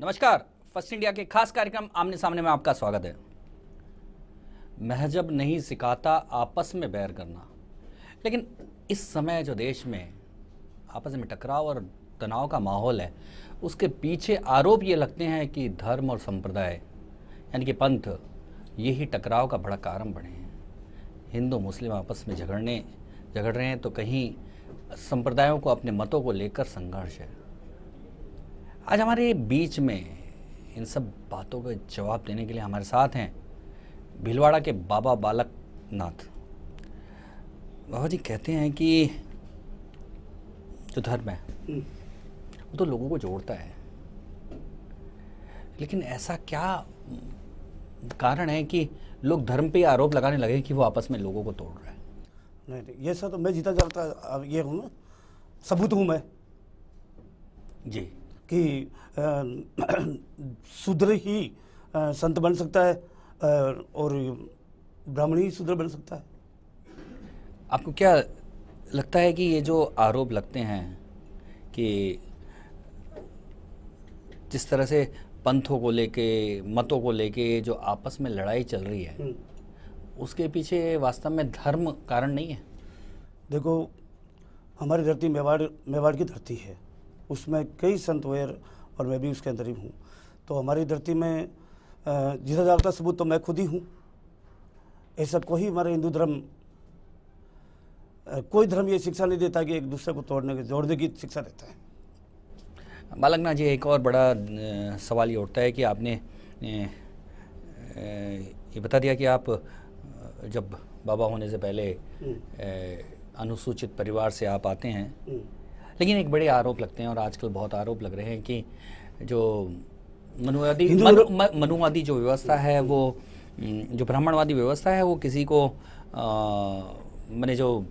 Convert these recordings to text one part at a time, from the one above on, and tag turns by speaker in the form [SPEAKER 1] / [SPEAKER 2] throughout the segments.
[SPEAKER 1] नमस्कार। First India के खास कार्यक्रम आमने सामने में आपका स्वागत है। महजब नहीं सिखाता आपस में बैर करना, लेकिन इस समय जो देश में आपस में टकराव और तनाव का माहौल है, उसके पीछे आरोप ये लगते हैं कि धर्म और संप्रदाय यानी कि पंथ यही टकराव का बड़ा कारण बने हैं। हिंदू मुस्लिम आपस में झगड़ रहे हैं तो कहीं संप्रदायों को अपने मतों को लेकर संघर्ष है। आज हमारे बीच में इन सब बातों का जवाब देने के लिए हमारे साथ हैं भीलवाड़ा के बाबा बालक नाथ। बाबा जी कहते हैं कि जो धर्म है वो तो लोगों को जोड़ता है, लेकिन ऐसा क्या कारण है कि लोग धर्म पे आरोप लगाने लगे कि वो आपस में लोगों को तोड़ रहा है?
[SPEAKER 2] नहीं, ये सब तो मैं जीता जाता ये हूँ ना, सबूत हूँ मैं
[SPEAKER 1] जी
[SPEAKER 2] कि शूद्र ही संत बन सकता है और ब्राह्मण ही शूद्र बन सकता है।
[SPEAKER 1] आपको क्या लगता है कि ये जो आरोप लगते हैं कि जिस तरह से पंथों को लेके मतों को लेके जो आपस में लड़ाई चल रही है, उसके पीछे वास्तव में धर्म कारण नहीं है? देखो,
[SPEAKER 2] हमारी धरती मेवाड़ की धरती है, उसमें कई संत हुए और मैं भी उसके अंदर ही हूँ। तो हमारी धरती में जीता जागता सबूत तो मैं खुद ही हूँ। ऐसा कोई हमारे हिंदू धर्म कोई धर्म ये शिक्षा नहीं देता कि एक दूसरे को जोड़ने की शिक्षा देता है।
[SPEAKER 1] बालकनाथ जी, एक और बड़ा सवाल ये उठता है कि आपने ये बता दिया कि आप जब बाबा होने से पहले अनुसूचित परिवार से आप आते हैं, लेकिन एक बड़े आरोप लगते हैं और आजकल बहुत आरोप लग रहे हैं कि जो मनुवादी जो व्यवस्था है, वो जो ब्राह्मणवादी व्यवस्था है, वो किसी को माने जो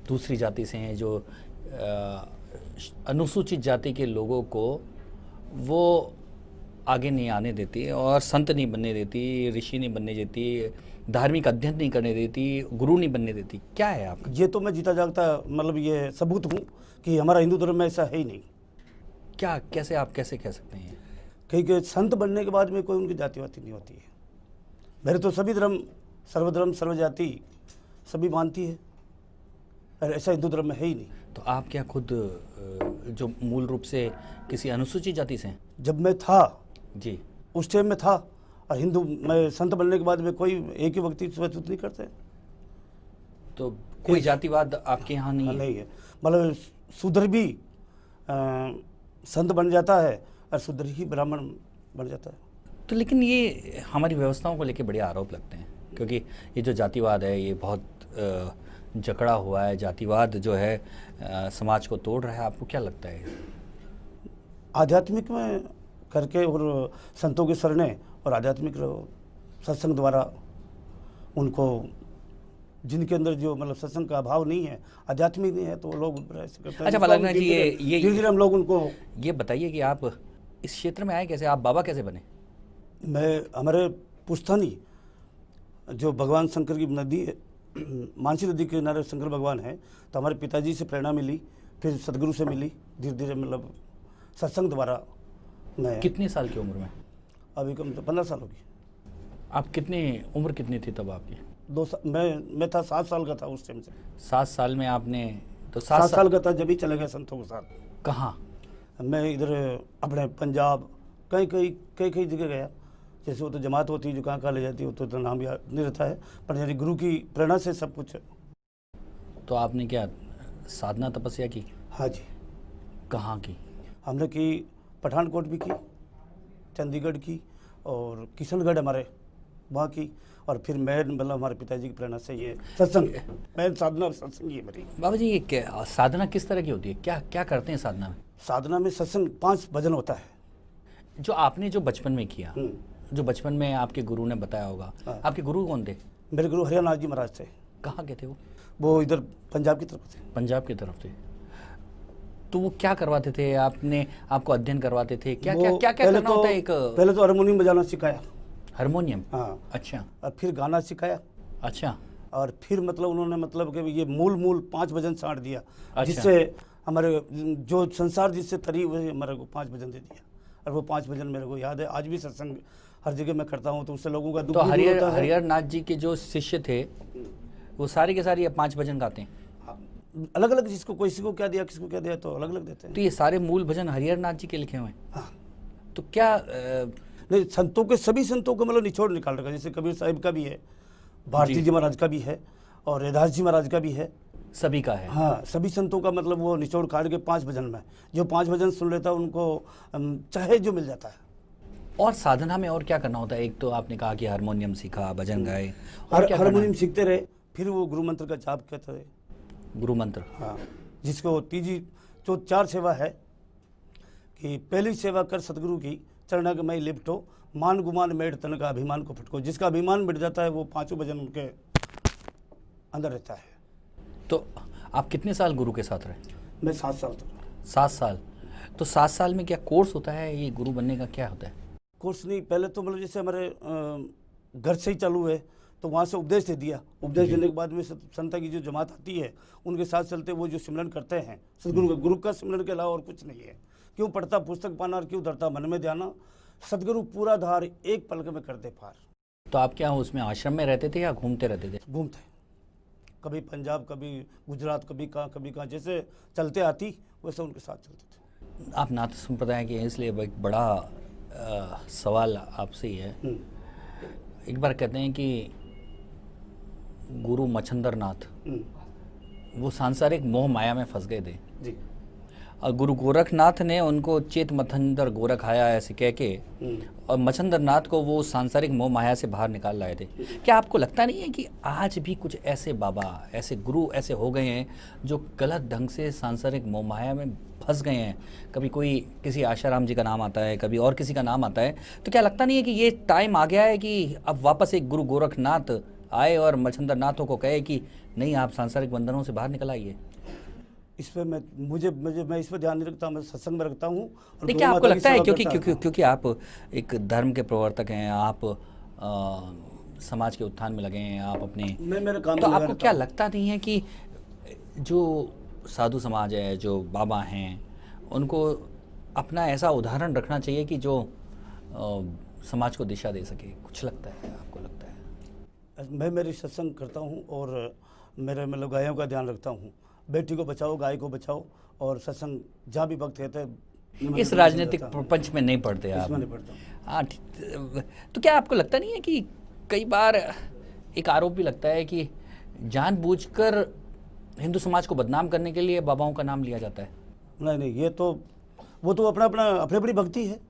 [SPEAKER 1] दूसरी जाति से हैं, जो अनुसूचित जाति के लोगों को वो आगे नहीं आने देती और संत नहीं बनने देती, ऋषि नहीं बनने देती, धार्मिक अध्ययन नहीं करने देती, गुरु नहीं बनने देती। क्या है आपका?
[SPEAKER 2] ये तो मैं जीता जागता मतलब ये सबूत हूँ कि हमारा हिंदू धर्म में ऐसा है ही नहीं।
[SPEAKER 1] क्या, कैसे आप कैसे कह सकते हैं?
[SPEAKER 2] क्योंकि संत बनने के बाद में कोई उनकी जातिवादी नहीं होती है। मेरे तो सभी धर्म सर्वधर्म सर्वजाति सभी मानती है, और ऐसा हिंदू धर्म में है ही नहीं।
[SPEAKER 1] तो आप क्या खुद जो मूल रूप से किसी अनुसूचित जाति से हैं?
[SPEAKER 2] जब मैं था
[SPEAKER 1] जी,
[SPEAKER 2] उस टाइम में था, और हिंदू मैं संत बनने के बाद में कोई एक ही व्यक्ति स्वतंत्र नहीं करते।
[SPEAKER 1] तो कोई जातिवाद आपके यहाँ नहीं है?
[SPEAKER 2] नहीं है, मतलब शूद्र भी संत बन जाता है और शूद्र ही ब्राह्मण बन जाता है।
[SPEAKER 1] तो लेकिन ये हमारी व्यवस्थाओं को लेके बड़े आरोप लगते हैं, क्योंकि ये जो जातिवाद है ये बहुत जकड़ा हुआ है। जातिवाद जो है समाज को तोड़ रहा है। आपको क्या लगता है?
[SPEAKER 2] आध्यात्मिक में करके और संतों के शरणे और आध्यात्मिक सत्संग द्वारा उनको, जिनके अंदर जो मतलब सत्संग का अभाव नहीं है, आध्यात्मिक नहीं है, तो वो लोग ऐसे करते हैं।
[SPEAKER 1] अच्छा बालकनाथ जी, ये
[SPEAKER 2] धीरे-धीरे हम लोग उनको ये
[SPEAKER 1] बताइए कि आप इस क्षेत्र में आए कैसे? आप बाबा कैसे बने?
[SPEAKER 2] मैं हमारे पुश्तैनी जो भगवान शंकर की नदी है, मानसी नदी के किनारे शंकर भगवान है, तो हमारे पिताजी से प्रेरणा मिली, फिर सदगुरु से मिली, धीरे धीरे मतलब सत्संग द्वारा। मैं
[SPEAKER 1] कितने साल की उम्र में?
[SPEAKER 2] अभी कम से 15 साल होगी।
[SPEAKER 1] आप उम्र कितनी थी तब आपकी?
[SPEAKER 2] 2 साल मैं था, 7 साल का था उस टाइम से।
[SPEAKER 1] 7 साल में आपने तो
[SPEAKER 2] 7 साल का था जब ही चले गए संतों के साथ।
[SPEAKER 1] कहाँ?
[SPEAKER 2] मैं इधर अपने पंजाब कई जगह गया। जैसे वो तो जमात होती है जो कहाँ ले जाती है, वो तो नाम याद नहीं रहता है, पर यानी गुरु की प्रेरणा से सब कुछ।
[SPEAKER 1] तो आपने क्या साधना तपस्या की?
[SPEAKER 2] हाँ जी।
[SPEAKER 1] कहाँ की?
[SPEAKER 2] हमने की पठानकोट भी की, चंडीगढ़ की, और किशनगढ़ हमारे वहाँ की, और फिर मैं मतलब हमारे पिताजी की प्रेरणा से ये सत्संग, मैं साधना और सत्संग ये मेरी।
[SPEAKER 1] बाबा जी, ये साधना किस तरह की होती है? क्या क्या करते हैं साधना में?
[SPEAKER 2] साधना में सत्संग 5 भजन होता है।
[SPEAKER 1] जो आपने जो बचपन में किया, जो बचपन में आपके गुरु ने बताया होगा।
[SPEAKER 2] हाँ।
[SPEAKER 1] आपके गुरु कौन थे?
[SPEAKER 2] मेरे गुरु हरियाणा जी महाराज थे।
[SPEAKER 1] कहाँ के थे वो?
[SPEAKER 2] वो इधर पंजाब की तरफ थे।
[SPEAKER 1] पंजाब की तरफ थे। तो वो क्या करवाते थे? आपको अध्ययन करवाते थे? क्या क्या क्या क्या करना होता है?
[SPEAKER 2] पहले तो हारमोनियम बजाना सिखाया।
[SPEAKER 1] हारमोनियम?
[SPEAKER 2] हाँ।
[SPEAKER 1] अच्छा।
[SPEAKER 2] और फिर गाना सिखाया।
[SPEAKER 1] अच्छा।
[SPEAKER 2] और फिर मतलब उन्होंने मतलब कि ये मूल 5 भजन छांट दिया।
[SPEAKER 1] अच्छा।
[SPEAKER 2] जिससे हमारे जो संसार जिससे तरी हुए हमारे को 5 भजन दे दिया। और वो 5 भजन मेरे को याद है। आज भी सत्संग हर जगह मैं करता हूँ तो उससे लोगों का दुख
[SPEAKER 1] तो
[SPEAKER 2] भी दूर होता है।
[SPEAKER 1] हरिहर नाथ जी के जो शिष्य थे वो सारे के सारे ये 5 भजन गाते हैं।
[SPEAKER 2] अलग अलग, जिसको किसी को क्या दिया, किसको क्या दिया, तो अलग अलग देते हैं।
[SPEAKER 1] तो ये सारे मूल भजन हरिहर नाथ जी के लिखे हुए हैं।
[SPEAKER 2] हाँ,
[SPEAKER 1] तो क्या
[SPEAKER 2] नहीं, संतों के सभी संतों को मतलब निचोड़ निकाल रखा है। जैसे कबीर साहिब का भी है, भारती जी महाराज का भी है और रैदास जी महाराज का भी है,
[SPEAKER 1] सभी का है।
[SPEAKER 2] हाँ, सभी संतों का मतलब वो निचोड़ काट के 5 भजन में, जो 5 भजन सुन लेता है उनको चाहे जो मिल जाता है।
[SPEAKER 1] और साधना में और क्या करना होता है? एक तो आपने कहा कि हारमोनियम सीखा, भजन गाए, और क्या करना
[SPEAKER 2] हारमोनियम सीखते रहे, फिर वो गुरु मंत्र का जाप करते रहे।
[SPEAKER 1] गुरु मंत्र,
[SPEAKER 2] हाँ, जिसको तीजी जो 4 सेवा है कि पहली सेवा कर सतगुरु की, चरणा के मई लिपटो, मान गुमान मेड़ तन का अभिमान को फटको। जिसका अभिमान मिट जाता है वो 5 भजन उनके अंदर रहता है।
[SPEAKER 1] तो आप कितने साल गुरु के साथ रहे?
[SPEAKER 2] मैं 7 साल तक।
[SPEAKER 1] 7 साल। तो 7 साल में क्या कोर्स होता है? ये गुरु बनने का क्या होता है?
[SPEAKER 2] कोर्स नहीं, पहले तो मतलब जैसे हमारे घर से ही चालू है, तो वहाँ से उपदेश दे दिया। उपदेश देने के बाद में संता की जो जमात आती है उनके साथ चलते वो जो सिमरन करते हैं सदगुरु का, गुरु का सिमरन के अलावा और कुछ नहीं है। क्यों पढ़ता पुस्तक पाना और क्यों धरता मन में ध्याना, सदगुरु पूरा धार एक पलक में कर दे पार।
[SPEAKER 1] तो आप क्या उसमें आश्रम में रहते थे या घूमते रहते थे?
[SPEAKER 2] घूमते, कभी पंजाब, कभी गुजरात, कभी कहाँ, जैसे चलते आती वैसे उनके साथ चलते थे।
[SPEAKER 1] आप नाथ संप्रदाय के हैं, इसलिए एक बड़ा सवाल आपसे ही है। एक बार कहते हैं कि गुरु मच्छंदर नाथ वो सांसारिक मोह माया में फंस गए थे
[SPEAKER 2] जी,
[SPEAKER 1] और गुरु गोरखनाथ ने उनको चेत मच्छंदर गोरख आया ऐसे कह के और मच्छंदर नाथ को वो सांसारिक मोह माया से बाहर निकाल लाए थे। क्या आपको लगता नहीं है कि आज भी कुछ ऐसे बाबा, ऐसे गुरु ऐसे हो गए हैं जो गलत ढंग से सांसारिक मोह माया में फंस गए हैं? कभी कोई किसी आशाराम जी का नाम आता है, कभी और किसी का नाम आता है, तो क्या लगता नहीं है कि ये टाइम आ गया है कि अब वापस एक गुरु गोरखनाथ आए और मच्छंदर नाथों को कहे कि नहीं, आप सांसारिक बंधनों से बाहर निकल आइए?
[SPEAKER 2] इस पर मैं इस पर ध्यान नहीं रखता, मैं सत्संग में रखता हूँ।
[SPEAKER 1] नहीं, क्या आपको लगता है क्योंकि आप एक धर्म के प्रवर्तक हैं, आप समाज के उत्थान में लगे हैं, आप अपने
[SPEAKER 2] मेरे काम
[SPEAKER 1] तो
[SPEAKER 2] में
[SPEAKER 1] आपको क्या लगता नहीं है कि जो साधु समाज है, जो बाबा हैं, उनको अपना ऐसा उदाहरण रखना चाहिए कि जो समाज को दिशा दे सके? कुछ लगता है, आपको लगता है?
[SPEAKER 2] मैं मेरी सत्संग करता हूँ और मेरे मतलब गायों का ध्यान रखता हूँ। बेटी को बचाओ, गाय को बचाओ, और सत्संग जहाँ भी वक्त कहते हैं।
[SPEAKER 1] इस राजनीतिक प्रपंच में नहीं पढ़ते आप?
[SPEAKER 2] इसमें नहीं पढ़ता।
[SPEAKER 1] हाँ, तो क्या आपको लगता नहीं है कि कई बार एक आरोप भी लगता है कि जानबूझकर हिंदू समाज को बदनाम करने के लिए बाबाओं का नाम लिया जाता है?
[SPEAKER 2] नहीं, ये तो वो तो अपनी अपनी भक्ति है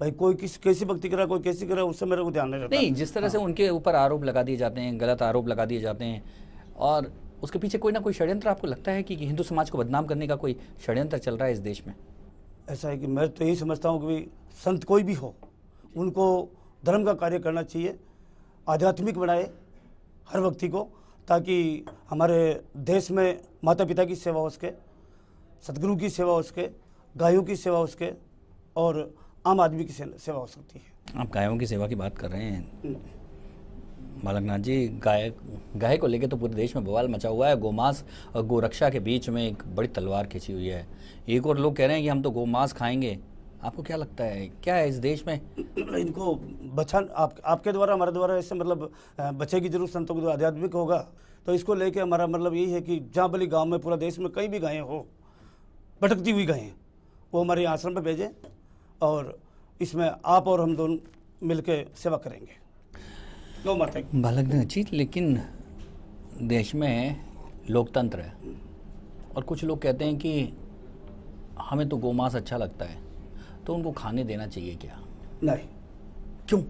[SPEAKER 2] भाई। कोई कैसी भक्ति करा, कोई कैसी करा, उससे मेरे को ध्यान नहीं रहता।
[SPEAKER 1] नहीं, जिस तरह से उनके ऊपर आरोप लगा दिए जाते हैं, गलत आरोप लगा दिए जाते हैं, और उसके पीछे कोई ना कोई षड्यंत्र आपको लगता है कि हिंदू समाज को बदनाम करने का कोई षड्यंत्र चल रहा है इस देश में?
[SPEAKER 2] ऐसा है कि मैं तो यही समझता हूँ कि संत कोई भी हो, उनको धर्म का कार्य करना चाहिए, आध्यात्मिक बनाए हर व्यक्ति को, ताकि हमारे देश में माता पिता की सेवा हो सके, सतगुरु की सेवा हो सके, गायों की सेवा हो सके, और आम आदमी की सेवा हो सकती है।
[SPEAKER 1] आप गायों की सेवा की बात कर रहे हैं बालकनाथ जी। गाय को लेकर तो पूरे देश में बवाल मचा हुआ है। गोमांस और गोरक्षा के बीच में एक बड़ी तलवार खींची हुई है। एक और लोग कह रहे हैं कि हम तो गोमांस खाएंगे। आपको क्या लगता है, क्या है इस देश में
[SPEAKER 2] इनको आपके द्वारा, हमारे द्वारा ऐसे मतलब बचेगी जरूर, संतों के द्वारा आध्यात्मिक होगा। तो इसको लेके हमारा मतलब यही है कि जहाँ भले गांव में, पूरा देश में कहीं भी गायें हो, भटकती हुई गायें, वो हमारे आश्रम पे भेजें, और इसमें आप और हम दोनों मिलकर सेवा करेंगे। गौ माता की।
[SPEAKER 1] बालकनाथ जी, लेकिन देश में लोकतंत्र है और कुछ लोग कहते हैं कि हमें तो गोमांस अच्छा लगता है, तो उनको खाने देना चाहिए क्या?
[SPEAKER 2] नहीं।
[SPEAKER 1] क्यों?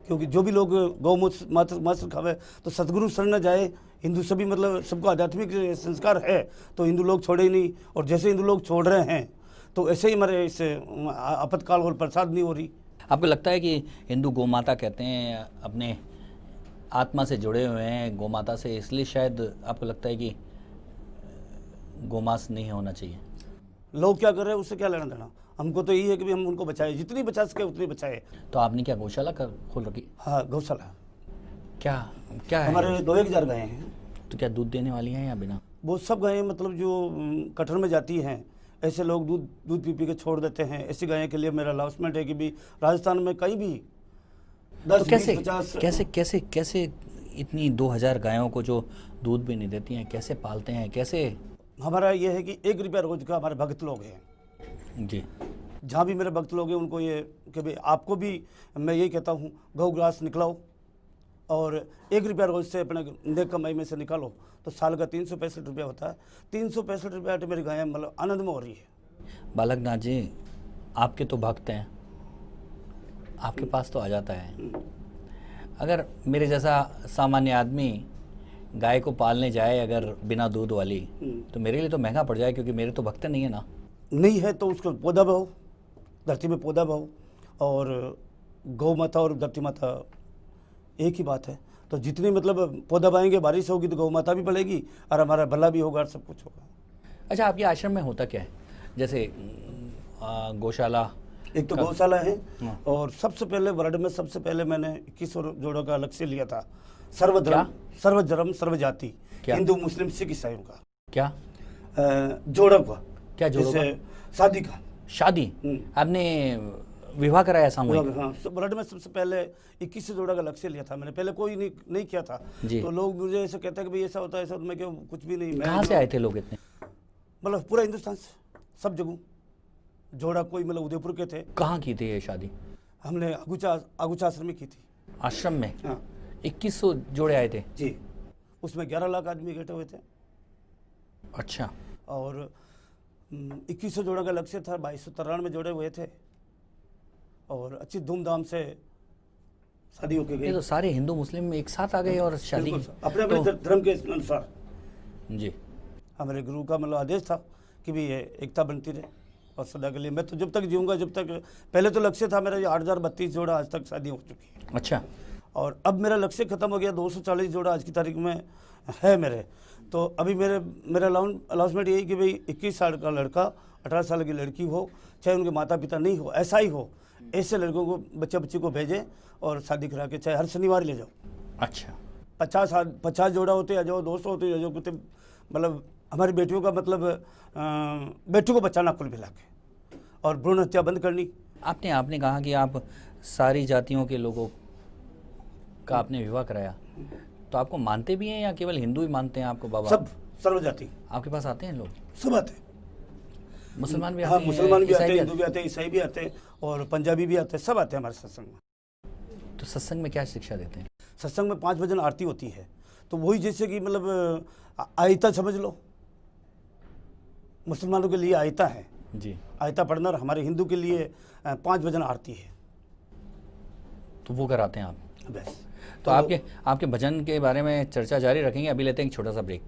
[SPEAKER 2] क्योंकि जो भी लोग गौ मांस खावे तो सतगुरु शरण न जाए। हिंदू सभी मतलब सबको आध्यात्मिक संस्कार है, तो हिंदू लोग छोड़े ही नहीं। और जैसे हिंदू लोग छोड़ रहे हैं तो ऐसे ही हमारे इस आपातकाल और प्रसाद नहीं हो रही।
[SPEAKER 1] आपको लगता है कि हिंदू गोमाता कहते हैं, अपने आत्मा से जुड़े हुए हैं गोमाता से, इसलिए शायद आपको लगता है कि गोमांस नहीं होना चाहिए?
[SPEAKER 2] लोग क्या कर रहे हैं उससे क्या लेना देना, हमको तो यही है कि भी हम उनको बचाए, जितनी बचा सके उतनी बचाए।
[SPEAKER 1] तो आपने क्या गौशाला खोल रखी?
[SPEAKER 2] हाँ, गौशाला।
[SPEAKER 1] क्या क्या है?
[SPEAKER 2] हमारे 2-1000 गायें हैं।
[SPEAKER 1] तो क्या दूध देने वाली हैं या बिना?
[SPEAKER 2] वो सब गायें मतलब जो कटहर में जाती हैं, ऐसे लोग दूध दूध पी के छोड़ देते हैं। ऐसी गायों के लिए मेरा अनाउंसमेंट है कि भी राजस्थान में कहीं भी 10,
[SPEAKER 1] तो कैसे
[SPEAKER 2] 20, 50
[SPEAKER 1] कैसे कैसे कैसे इतनी 2000 गायों को जो दूध भी नहीं देती हैं कैसे पालते हैं, कैसे?
[SPEAKER 2] हमारा ये है कि 1 रुपया रोज का हमारे भक्त लोग हैं
[SPEAKER 1] जी।
[SPEAKER 2] जहाँ भी मेरे भक्त लोग हैं उनको ये कि भाई आपको भी मैं यही कहता हूँ, गौ ग्रास निकलाओ और 1 रुपया रोज से अपने नेक कमाई में से निकालो तो साल का 365 रुपया होता है। 365 रुपया तो मेरी गायें मतलब आनंद में हो रही है।
[SPEAKER 1] बालकनाथ जी, आपके तो भक्त हैं, आपके पास तो आ जाता है। अगर मेरे जैसा सामान्य आदमी गाय को पालने जाए अगर बिना दूध वाली, तो मेरे लिए तो महंगा पड़ जाए, क्योंकि मेरे तो भक्त नहीं है ना।
[SPEAKER 2] नहीं है तो उसको पौधा भाव, धरती में पौधा भाव, और गौ माता और धरती माता एक ही बात है। तो जितनी मतलब पौधा बाएंगे, बारिश होगी तो गौ माता भी बढ़ेगी और हमारा भला भी होगा और सब कुछ होगा।
[SPEAKER 1] अच्छा, आपके आश्रम में होता क्या है? जैसे गौशाला,
[SPEAKER 2] एक तो गौशाला है
[SPEAKER 1] हाँ।
[SPEAKER 2] और सबसे पहले वर्ल्ड में सबसे पहले मैंने 21 जोड़ों का अलग से लिया था। सर्वधर्म, सर्वधर्म, सर्वजाति, हिंदू, मुस्लिम, सिख, ईसाइयों का।
[SPEAKER 1] क्या
[SPEAKER 2] जोड़ों का?
[SPEAKER 1] क्या जोड़ों का?
[SPEAKER 2] शादी का।
[SPEAKER 1] शादी? आपने विवाह कराया सामूहिक?
[SPEAKER 2] हाँ, वर्ल्ड में सबसे पहले 21 जोड़ा का लक्ष्य लिया था मैंने। पहले कोई नहीं किया था। तो लोग मुझे ऐसे कहते हैं कि भाई ऐसा होता है, ऐसा होता है। मैं क्यों, कुछ भी नहीं।
[SPEAKER 1] कहाँ से आए थे लोग इतने?
[SPEAKER 2] मतलब पूरा हिंदुस्तान से, सब जगह जोड़ा। कोई मतलब उदयपुर के थे।
[SPEAKER 1] कहाँ की थी ये शादी?
[SPEAKER 2] हमने आगुचा आश्रम में की थी।
[SPEAKER 1] आश्रम में?
[SPEAKER 2] हाँ।
[SPEAKER 1] 2100 जोड़े आए थे
[SPEAKER 2] जी। उसमें 11 लाख आदमी इकट्ठे हुए थे।
[SPEAKER 1] अच्छा।
[SPEAKER 2] और 2100 जोड़ा का लक्ष्य था, 2293 जोड़े हुए थे और अच्छी धूमधाम से शादी होके गई।
[SPEAKER 1] ये तो सारे हिंदू मुस्लिम एक साथ आ गए और शादी
[SPEAKER 2] अपने अपने धर्म के अनुसार।
[SPEAKER 1] जी।
[SPEAKER 2] हमारे गुरु का मतलब आदेश था कि भी ये एकता बनती रहे और सदा के लिए। मैं तो जब तक जीऊंगा, जब तक, पहले तो लक्ष्य था मेरा ये 8032 जोड़ा, आज तक शादी हो चुकी है।
[SPEAKER 1] अच्छा।
[SPEAKER 2] और अब मेरा लक्ष्य खत्म हो गया, 240 जोड़ा आज की तारीख में है मेरे। तो अभी मेरा अनाउंसमेंट यही कि भाई 21 साल का लड़का, 18 साल की लड़की हो, चाहे उनके माता पिता नहीं हो, ऐसा ही हो, ऐसे लड़कों को, बच्चे को भेजें और शादी करा के चाहे हर शनिवार ले जाओ।
[SPEAKER 1] अच्छा।
[SPEAKER 2] 50 जोड़ा होते आ जाओ, 200 होते आ जाओ, कितने मतलब हमारी बेटियों का मतलब बेटियों को बचाना कुल मिला के, और भ्रूण हत्या बंद करनी।
[SPEAKER 1] आपने कहा कि आप सारी जातियों के लोगों का आपने विवाह कराया, तो आपको मानते भी हैं या केवल हिंदू ही मानते हैं आपको बाबा?
[SPEAKER 2] सब, सर्वजाति।
[SPEAKER 1] आपके पास आते हैं लोग?
[SPEAKER 2] सब आते हैं।
[SPEAKER 1] मुसलमान भी आते
[SPEAKER 2] हाँ,
[SPEAKER 1] हैं?
[SPEAKER 2] मुसलमान भी आते हैं, हिंदू भी आते हैं, ईसाई भी आते हैं और पंजाबी भी आते हैं, सब आते हैं हमारे सत्संग में।
[SPEAKER 1] तो सत्संग में क्या शिक्षा देते हैं?
[SPEAKER 2] सत्संग में 5 भजन आरती होती है। तो वही जैसे कि मतलब आयता समझ लो, मुसलमानों के लिए आयता है
[SPEAKER 1] जी,
[SPEAKER 2] आयता पढ़ना, और हमारे हिंदू के लिए 5 भजन आरती है।
[SPEAKER 1] तो वो कराते हैं आप?
[SPEAKER 2] बस।
[SPEAKER 1] तो आपके भजन के बारे में चर्चा जारी रखेंगे। अभी लेते हैं एक छोटा सा ब्रेक।